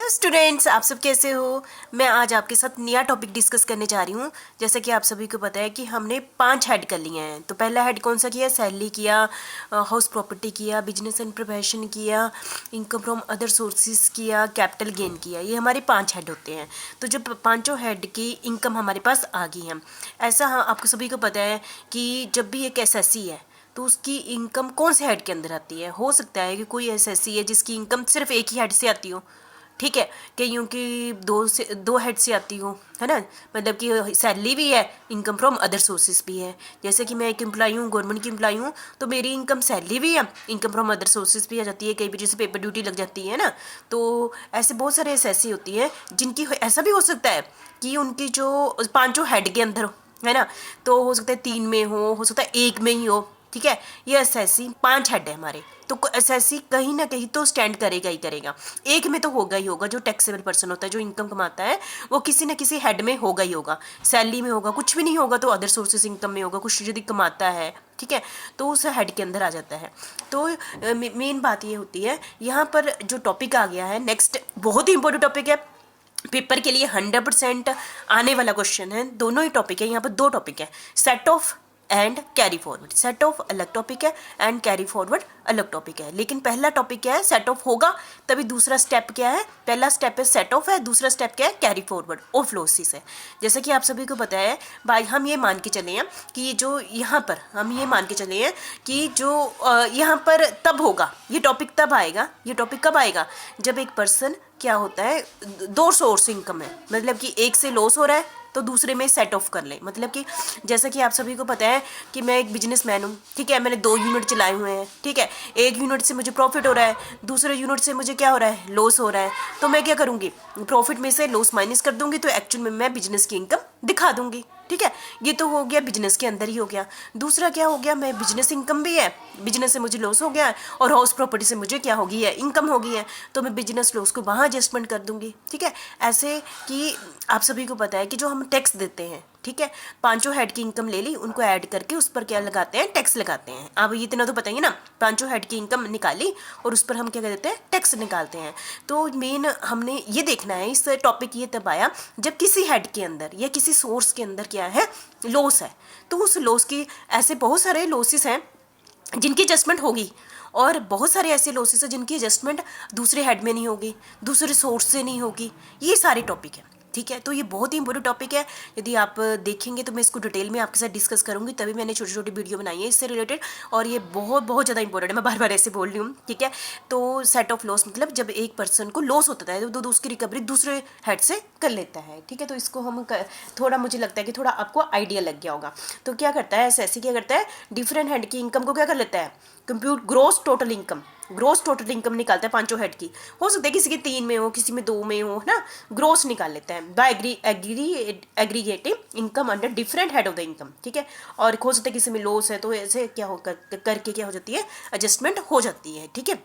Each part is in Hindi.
हेलो स्टूडेंट्स, आप सब कैसे हो। मैं आज आपके साथ नया टॉपिक डिस्कस करने जा रही हूँ। जैसे कि आप सभी को पता है कि हमने 5 हेड कर लिए हैं। तो पहला हेड कौन सा किया? सैलरी किया, हाउस प्रॉपर्टी किया, बिजनेस एंड प्रोफेशन किया, इनकम फ्रॉम अदर सोर्सेज किया, कैपिटल गेन किया। ये हमारे 5 हेड होते हैं। तो जो पाँचों हेड की इनकम हमारे पास आ गई है। ऐसा आपको सभी को पता है कि जब भी एक एसएससी है तो उसकी इनकम कौन से हेड के अंदर आती है। हो सकता है कि कोई एसएससी है जिसकी इनकम सिर्फ एक ही हेड से आती हो, ठीक है, कईयों की दो हेड से आती हो, है ना। मतलब कि सैलरी भी है, इनकम फ्रॉम अदर सोर्सेज भी है। जैसे कि मैं एक एम्प्लॉई हूँ, गवर्नमेंट की एम्प्लॉई हूँ, तो मेरी इनकम सैलरी भी है, इनकम फ्रॉम अदर सोर्सेज भी आ जाती है। कई भी जैसे पेपर ड्यूटी लग जाती है ना, तो ऐसे बहुत सारे ऐसी होती है जिनकी ऐसा भी हो सकता है कि उनकी जो 5 हेड के अंदर हो, है ना, तो हो सकता है 3 में हो सकता है 1 में ही हो, ठीक है। ये एसएससी 5 हेड है हमारे, तो एसएससी कहीं ना कहीं तो स्टैंड करेगा ही करेगा। एक में तो होगा ही होगा, जो टैक्सेबल पर्सन होता है, जो इनकम कमाता है, वो किसी न किसी हेड में होगा ही होगा। सैलरी में होगा, कुछ भी नहीं होगा तो अदर सोर्सेज इनकम में होगा, कुछ यदि कमाता है, ठीक है, तो उस हेड के अंदर आ जाता है। तो मेन बात ये होती है यहाँ पर जो टॉपिक आ गया है नेक्स्ट, बहुत ही इंपॉर्टेंट टॉपिक है, पेपर के लिए 100% आने वाला क्वेश्चन है। दोनों ही टॉपिक है, यहाँ पर 2 टॉपिक है, set of and carry forward. Set of अलग टॉपिक है एंड कैरी फॉरवर्ड अलग टॉपिक है। लेकिन पहला टॉपिक क्या है? सेट ऑफ होगा तभी दूसरा स्टेप क्या है? पहला स्टेप है सेट ऑफ है, दूसरा स्टेप क्या है? कैरी फॉरवर्ड ऑफ लॉसेस है। जैसे कि आप सभी को पता है भाई, हम ये मान के चले हैं कि ये जो यहाँ पर हम ये मान के चले हैं कि जो यहाँ पर तब होगा, ये टॉपिक तब आएगा। ये टॉपिक कब आएगा? जब एक पर्सन क्या होता है, 2 सोर्स इनकम है, मतलब कि एक से लॉस हो रहा है तो दूसरे में सेट ऑफ कर ले। मतलब कि जैसा कि आप सभी को पता है कि मैं एक बिजनेसमैन हूँ, ठीक है, मैंने 2 यूनिट चलाए हुए हैं, ठीक है, एक यूनिट से मुझे प्रॉफिट हो रहा है, दूसरे यूनिट से मुझे क्या हो रहा है? लॉस हो रहा है। तो मैं क्या करूँगी? प्रॉफिट में से लॉस माइनस कर दूंगी, तो एक्चुअल में मैं बिजनेस की इनकम दिखा दूंगी, ठीक है। ये तो हो गया बिजनेस के अंदर ही हो गया। दूसरा क्या हो गया? मैं बिजनेस इनकम भी है, बिजनेस से मुझे लॉस हो गया है, और हाउस प्रॉपर्टी से मुझे क्या हो गई है? इनकम हो गई है, तो मैं बिजनेस लॉस को वहाँ एडजस्टमेंट कर दूंगी, ठीक है। ऐसे कि आप सभी को पता है कि जो हम टैक्स देते हैं, ठीक है, 5 हेड की इनकम ले ली, उनको ऐड करके उस पर क्या लगाते हैं? टैक्स लगाते हैं। अब ये इतना तो पता ही ना, 5 हेड की इनकम निकाली और उस पर हम क्या करते हैं? टैक्स निकालते हैं। तो मेन हमने ये देखना है, इस टॉपिक ये तब आया जब किसी हेड के अंदर या किसी सोर्स के अंदर क्या है? लॉस है। तो उस लॉस की, ऐसे बहुत सारे लॉसेस हैं जिनकी एडजस्टमेंट होगी, और बहुत सारे ऐसे लॉसेस हैं जिनकी एडजस्टमेंट दूसरे हेड में नहीं होगी, दूसरे सोर्स से नहीं होगी। ये सारे टॉपिक है, ठीक है। तो ये बहुत ही इंपॉर्टेंट टॉपिक है। यदि आप देखेंगे तो मैं इसको डिटेल में आपके साथ डिस्कस करूंगी, तभी मैंने छोटी छोटी वीडियो बनाई है इससे रिलेटेड, और ये बहुत बहुत ज़्यादा इंपॉर्टेंट है। मैं बार बार ऐसे बोल रही हूँ, ठीक है। तो सेट ऑफ लॉस मतलब जब एक पर्सन को लॉस होता है तो उसकी रिकवरी दूसरे हेड से कर लेता है, ठीक है। तो इसको हम थोड़ा, मुझे लगता है कि थोड़ा आपको आइडिया लग गया होगा। तो क्या करता है ऐसे क्या करता है? डिफरेंट हेड की इनकम को क्या कर लेता है? Compute gross total income, gross total income निकालता है 5 हेड की। हो सकता है किसी के 3 में हो, किसी में 2 में हो, है ना। ग्रोस निकाल लेता है by aggregative income under different head of the income, ठीक है। और हो सकता है किसी में लॉस है, तो ऐसे क्या हो करके क्या हो जाती है? एडजस्टमेंट हो जाती है, ठीक है।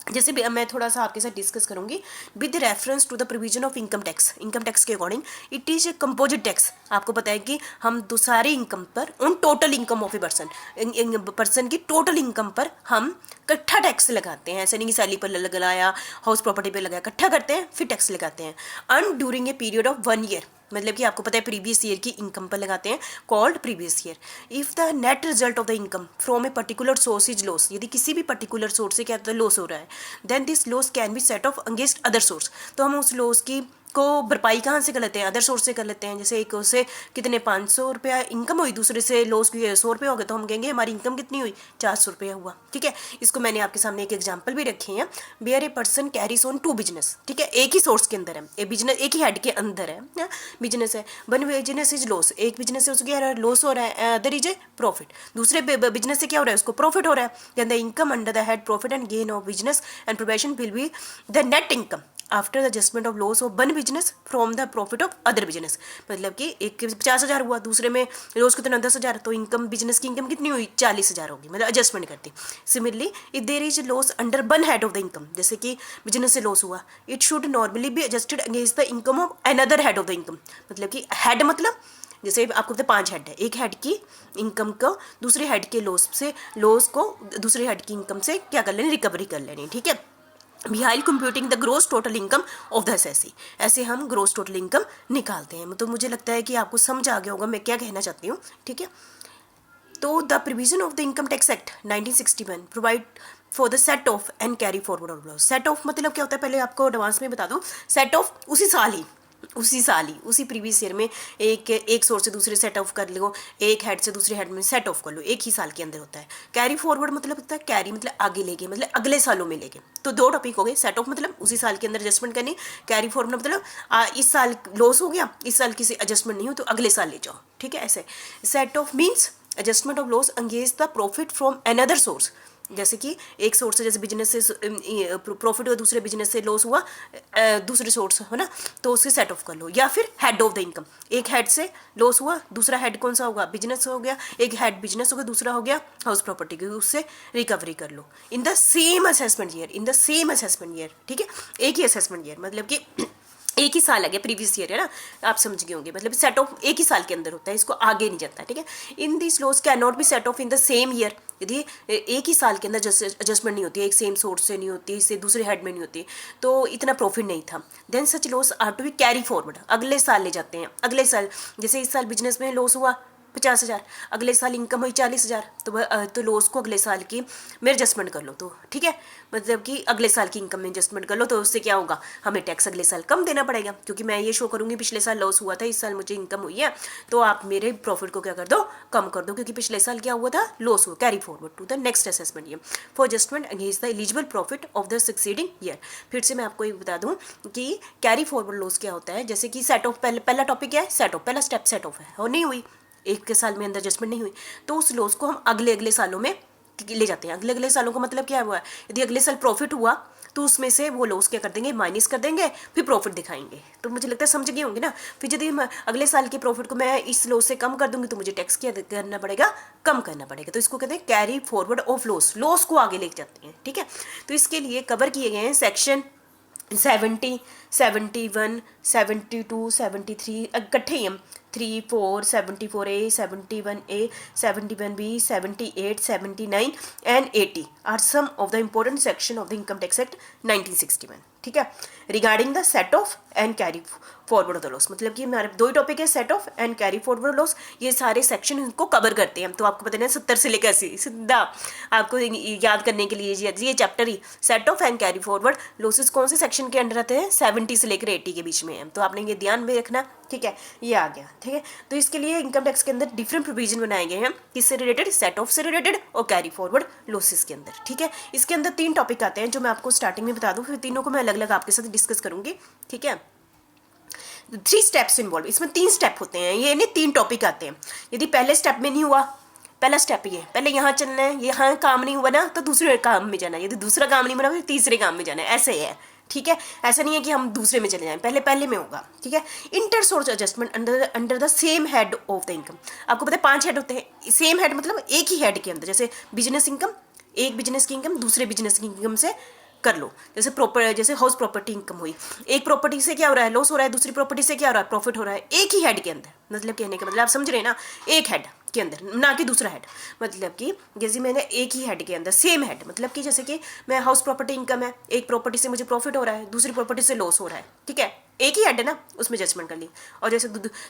जैसे भी मैं थोड़ा सा आपके साथ डिस्कस करूंगी with reference to the provision of income tax. Income tax के according it is a composite tax. आपको पता है कि हम सारी इनकम पर, उन total income of a person की टोटल इनकम पर हम इकट्ठा टैक्स लगाते हैं। ऐसा नहीं कि सैलरी पर लगाया, हाउस प्रॉपर्टी पर लगाया, इकट्ठा करते हैं फिर टैक्स लगाते हैं। Earn during a period of 1 year, मतलब कि आपको पता है प्रीवियस ईयर की इनकम पर लगाते हैं, called previous year. If the net result of the income from a particular source is loss, यदि किसी भी पर्टिकुलर सोर्स से क्या लॉस हो रहा है, then this loss can be set off against other source. तो हम उस लॉस की को भरपाई कहाँ से कर लेते हैं? अदर सोर्स से कर लेते हैं। जैसे एक से कितने 500 रुपया इनकम हुई, दूसरे से लॉस की 100 रुपये हो गए, तो हम कहेंगे हमारी इनकम कितनी हुई? 400 रुपया हुआ, ठीक है। इसको मैंने आपके सामने एक एग्जाम्पल भी रखे हैं। Where a person carries on 2 business, ठीक है, एक ही सोर्स के अंदर है, एक बिजनेस एक ही हेड के अंदर है, बिजनेस है। वन बिजनेस इज लॉस, एक बिजनेस से उसको लॉस हो रहा है, अदर इज ए प्रॉफिट। दूसरे बिजनेस से क्या हो रहा है? उसको प्रॉफिट हो रहा है। Then the income under the head profit and gain of business and profession will be the net income after the adjustment of loss of one business from the profit of other business. मतलब कि एक के 50,000 हुआ, दूसरे में लॉस कितना? 10,000, तो इनकम बिजनेस की इनकम कितनी हुई? 40,000 होगी, मतलब एडजस्टमेंट करती। Similarly if there is loss under one head of the income, जैसे कि बिजनेस से लॉस हुआ, it should normally be adjusted against the income of another head of the income. मतलब कि हेड मतलब जैसे आपको पता है 5 हेड है, एक हेड की इनकम को दूसरे हेड के लॉस को दूसरे हेड की इनकम से क्या कर लेनी? रिकवरी कर लेनी, ठीक है। Behind computing the gross total income of the SSC. ऐसे हम ग्रोस टोटल इनकम निकालते हैं। तो मुझे लगता है कि आपको समझ आ गया होगा मैं क्या कहना चाहती हूँ, ठीक है। तो the provision of the income tax act 1961 provide for the set of and carry forward of loss. Set of मतलब क्या होता है, पहले आपको एडवांस में बता दूं। सेट ऑफ उसी साल ही उसी प्रीवियस ईयर में एक सोर्स से दूसरे सेट ऑफ कर लो, एक हेड से दूसरे हेड में सेट ऑफ कर लो, एक ही साल के अंदर होता है। कैरी फॉरवर्ड मतलब होता है, कैरी मतलब आगे लेके, मतलब अगले सालों में लेके। तो दो टॉपिक हो गए। सेट ऑफ मतलब उसी साल के अंदर एडजस्टमेंट करनी, कैरी फॉरवर्ड मतलब इस साल लॉस हो गया, इस साल किसी एडजस्टमेंट नहीं हो तो अगले साल ले जाओ, ठीक है। ऐसे set of means adjustment of loss against the profit from another source. जैसे कि एक सोर्स से, जैसे बिजनेस से प्रॉफिट हुआ, दूसरे बिजनेस से लॉस हुआ, दूसरे सोर्स है ना, तो उससे सेट ऑफ कर लो। या फिर हेड ऑफ द इनकम, एक हेड से लॉस हुआ, दूसरा हेड कौन सा होगा, बिजनेस हो गया, एक हेड बिजनेस हो गया, दूसरा हो गया हाउस प्रॉपर्टी की, उससे रिकवरी कर लो in the same assessment year, ठीक है। एक ही असेसमेंट ईयर, मतलब कि एक ही साल आ गया, प्रीवियस ईयर है ना, आप समझ गए होंगे। मतलब सेट ऑफ एक ही साल के अंदर होता है, इसको आगे नहीं जाता, ठीक है। In this loss can not be set of in the same year. यदि एक ही साल के अंदर एडजस्टमेंट नहीं होती है, एक सेम सोर्स से नहीं होती, इससे दूसरे हेड में नहीं होती, तो इतना प्रॉफिट नहीं था, then such loss are to be carry forward, अगले साल ले जाते हैं। अगले साल, जैसे इस साल बिजनेस में लॉस हुआ 50,000, अगले साल इनकम हुई 40,000, तो लॉस को अगले साल की में एडजस्टमेंट कर लो, तो ठीक है। मतलब कि अगले साल की इनकम में एडजस्टमेंट कर लो, तो उससे क्या होगा, हमें टैक्स अगले साल कम देना पड़ेगा, क्योंकि मैं ये शो करूंगी पिछले साल लॉस हुआ था, इस साल मुझे इनकम हुई है, तो आप मेरे प्रॉफिट को क्या कर दो, कम कर दो, क्योंकि पिछले साल क्या हुआ था, लॉस हुआ। Carry forward to the next assessment year for adjustment against the eligible profit of the succeeding year. फिर से मैं आपको ये बता दूं कि कैरी फॉरवर्ड लॉस क्या होता है। जैसे कि सेट ऑफ, पहला टॉपिक क्या है, सेट ऑफ, पहला स्टेप सेट ऑफ है, और नहीं हुई, एक के साल में अंदर एडजस्टमेंट नहीं हुई, तो उस लॉस को हम अगले सालों में ले जाते हैं। अगले सालों का मतलब क्या हुआ, यदि अगले साल प्रॉफिट हुआ तो उसमें से वो लॉस क्या कर देंगे, माइनस कर देंगे, फिर प्रॉफिट दिखाएंगे। तो मुझे लगता है समझ गए होंगे ना। फिर यदि अगले साल के प्रॉफिट को मैं इस लॉस से कम कर दूंगी तो मुझे टैक्स क्या करना पड़ेगा, कम करना पड़ेगा। तो इसको कहते हैं कैरी फॉरवर्ड ऑफ लॉस को आगे लेके जाते हैं, ठीक है। तो इसके लिए कवर किए गए हैं सेक्शन 70, 71, 72, 73 इकट्ठे ही हम 3, 4, 74A, 71A, 71B, 78, 79 and 80 are some of the important section of the Income Tax Act 1961, ठीक है। Regarding the set of and carry forward of the loss, मतलब कि हमारे दो ही टॉपिक है, set of and carry forward loss, ये सारे सेक्शन इनको कवर करते हैं। तो आपको पता है 70 से लेकर 80 सीधा आपको याद करने के लिए ये chapter he set of and carry forward losses कौन से सेक्शन के अंडर आते हैं, 70 से लेकर 80 के बीच में है। तो आपने ये ध्यान में रखना, ठीक है। ये आ गया, ठीक है। तो इसके लिए इनकम टैक्स के अंदर डिफरेंट प्रोविजन बनाए गए हैं, किससे रिलेटेड, सेट ऑफ से रिलेटेड और कैरी फॉरवर्ड लॉसेस के अंदर, ठीक है। इसके अंदर 3 टॉपिक आते हैं जो मैं आपको स्टार्टिंग में बता दूं, फिर तीनों को मैं अलग अलग आपके साथ डिस्कस करूंगी, ठीक है। 3 स्टेप्स इन्वॉल्व, इसमें 3 स्टेप होते हैं, ये नहीं 3 टॉपिक आते हैं। यदि पहले स्टेप में नहीं हुआ, पहला स्टेप ये, पहले यहाँ चलना है, यहाँ काम नहीं हुआ ना तो दूसरे काम में जाना है, यदि दूसरा काम नहीं बना तो तीसरे काम में जाना है, ऐसे है, ठीक है। ऐसा नहीं है कि हम दूसरे में चले जाएं, पहले में होगा, ठीक है। Inter source adjustment under the same head of the income. आपको पता है 5 हेड होते हैं, सेम हेड मतलब एक ही हेड के अंदर, जैसे बिजनेस इनकम, एक बिजनेस की इनकम दूसरे बिजनेस की इनकम से कर लो। जैसे हाउस प्रॉपर्टी इनकम हुई, एक प्रॉपर्टी से क्या हो रहा है, लॉस हो रहा है, दूसरी प्रॉपर्टी से क्या हो रहा है, प्रॉफिट हो रहा है, एक ही हेड के अंदर। मतलब कहने का मतलब आप समझ रहे हैं ना, एक हेड के अंदर, ना कि दूसरा हेड। मतलब कि जैसे मैंने एक ही हेड के अंदर सेम हेड, मतलब कि जैसे कि मैं हाउस प्रॉपर्टी इनकम है, एक प्रॉपर्टी से मुझे प्रॉफिट हो रहा है, दूसरी प्रॉपर्टी से लॉस हो रहा है, ठीक है, एक ही हेड है ना, उसमें एडजस्टमेंट कर ली। और जैसे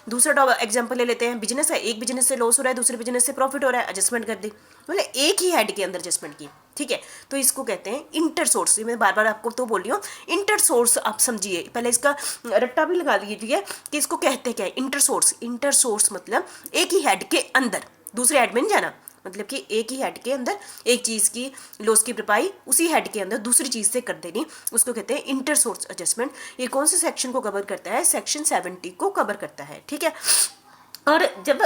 दूसरा एग्जांपल ले लेते हैं, बिजनेस है, एक बिजनेस से लॉस हो रहा है, दूसरे बिजनेस से प्रॉफिट हो रहा है, एडजस्टमेंट कर दी, मतलब एक ही हेड के अंदर एडजस्टमेंट की, ठीक है। तो इसको कहते हैं इंटर सोर्स। मैं बार बार आपको तो बोल रही हूँ, इंटर सोर्स आप समझिए, पहले इसका रट्टा भी लगा लीजिए कि इसको कहते क्या है, इंटर सोर्स। इंटर सोर्स मतलब एक ही हेड के अंदर, दूसरे हेड में नहीं जाना, मतलब कि एक ही हेड के अंदर एक चीज़ की लॉस की भरपाई उसी हेड के अंदर दूसरी चीज़ से कर देनी, उसको कहते हैं इंटर सोर्स एडजस्टमेंट। ये कौन से सेक्शन को कवर करता है, सेक्शन 70 को कवर करता है, ठीक है। और जब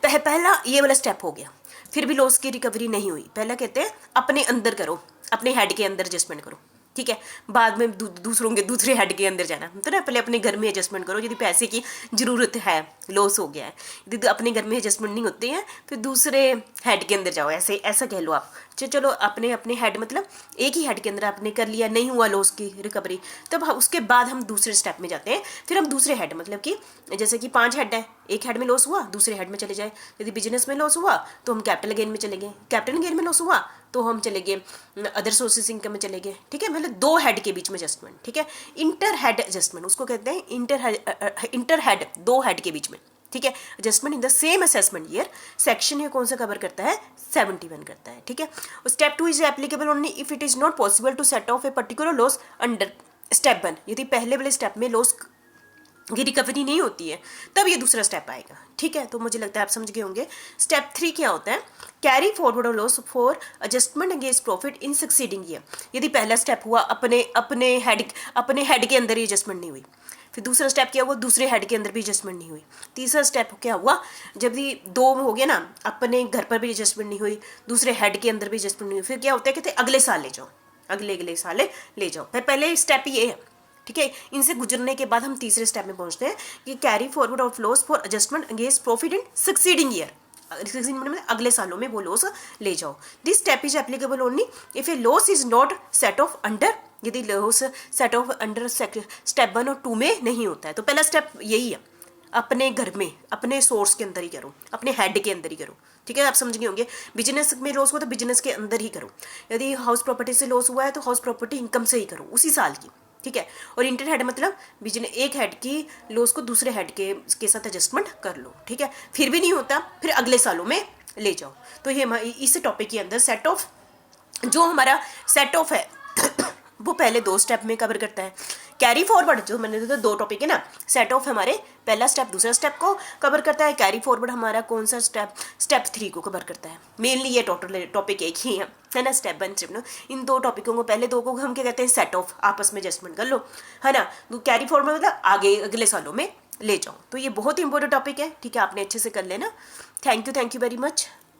पहला ये वाला स्टेप हो गया, फिर भी लॉस की रिकवरी नहीं हुई, पहला कहते हैं अपने अंदर करो, अपने हेड के अंदर एडजस्टमेंट करो, ठीक है। बाद में दूसरे हेड के अंदर जाना, तो ना पहले अपने घर में एडजस्टमेंट करो, यदि पैसे की जरूरत है, लॉस हो गया है, यदि अपने घर में एडजस्टमेंट नहीं होते हैं फिर दूसरे हेड के अंदर जाओ, ऐसे ऐसा कह लो आप। चलो अपने अपने हेड मतलब एक ही हेड के अंदर आपने कर लिया, नहीं हुआ लॉस की रिकवरी, तब उसके बाद हम दूसरे स्टेप में जाते हैं। फिर हम दूसरे हेड मतलब कि जैसे कि 5 हेड है, एक हेड में लॉस हुआ दूसरे हेड में चले जाए। यदि बिजनेस में लॉस हुआ तो हम कैपिटल गेन में चले गए, कैपिटल गेन में लॉस हुआ तो हम चले गए अदर सोर्सेस इनकम में चले गए। ठीक है, मतलब 2 हेड के बीच में एडजस्टमेंट। ठीक है, इंटर हेड एडजस्टमेंट उसको कहते हैं, इंटर हेड 2 हेड के बीच में। ठीक है, adjustment in the same assessment year. Section ये कौन सा कवर करता है, 71 करता है। ठीक है, step 2 is applicable only if it is not possible to set off a particular loss under step 1। यदि पहले वाले स्टेप में लॉस की रिकवरी नहीं होती है तब ये दूसरा स्टेप आएगा। ठीक है, तो मुझे लगता है आप समझ गए होंगे। स्टेप 3 क्या होता है, carry forward of loss for adjustment against profit in succeeding year. यदि पहला स्टेप हुआ अपने हेड के अंदर ही एडजस्टमेंट नहीं हुई, फिर दूसरा स्टेप क्या हुआ, दूसरे हेड के अंदर भी एडजस्टमेंट नहीं हुई, तीसरा स्टेप क्या हुआ, जब भी 2 हो गया ना, अपने घर पर भी एडजस्टमेंट नहीं हुई, दूसरे हेड के अंदर भी एडजस्टमेंट नहीं हुई, फिर क्या होता है, कहते अगले साल ले जाओ, अगले साल ले जाओ। फिर पहले स्टेप ये है। ठीक है, इनसे गुजरने के बाद हम तीसरे स्टेप में पहुंचते हैं कि carry forward of loss for adjustment against profit in succeeding year. अगले सालों में वो लॉस ले जाओ। This step is applicable only if a loss is not set off under, यदि loss set off under step 1 और 2 में नहीं होता है। तो पहला स्टेप यही है, अपने घर में अपने सोर्स के अंदर ही करो, अपने हेड के अंदर ही करो। ठीक है, आप समझ गए होंगे। बिजनेस में लॉस हुआ तो बिजनेस के अंदर ही करो, यदि हाउस प्रॉपर्टी से लॉस हुआ है तो हाउस प्रॉपर्टी इनकम से ही करो, उसी साल की। ठीक है, और इंटर हेड मतलब बिजनेस एक हेड की लॉस को दूसरे हेड के साथ एडजस्टमेंट कर लो। ठीक है, फिर भी नहीं होता फिर अगले सालों में ले जाओ। तो ये इस टॉपिक के अंदर सेट ऑफ, जो हमारा सेट ऑफ है वो पहले 2 स्टेप में कवर करता है। कैरी फॉरवर्ड जो मैंने तो 2 टॉपिक है ना, सेट ऑफ हमारे पहला स्टेप दूसरा स्टेप को कवर करता है, कैरी फॉरवर्ड हमारा कौन सा स्टेप 3 को कवर करता है। मेनली ये टोटल टॉपिक एक ही है ना, स्टेप 1 स्टेप 2। इन 2 टॉपिकों को पहले 2 को हम क्या कहते हैं, सेट ऑफ, आपस में एडजस्टमेंट कर लो, है ना। कैरी फॉरवर्ड मतलब आगे अगले सालों में ले जाओ। तो ये बहुत ही इंपॉर्टेंट टॉपिक है। ठीक है, आपने अच्छे से कर लेना। Thank you very much.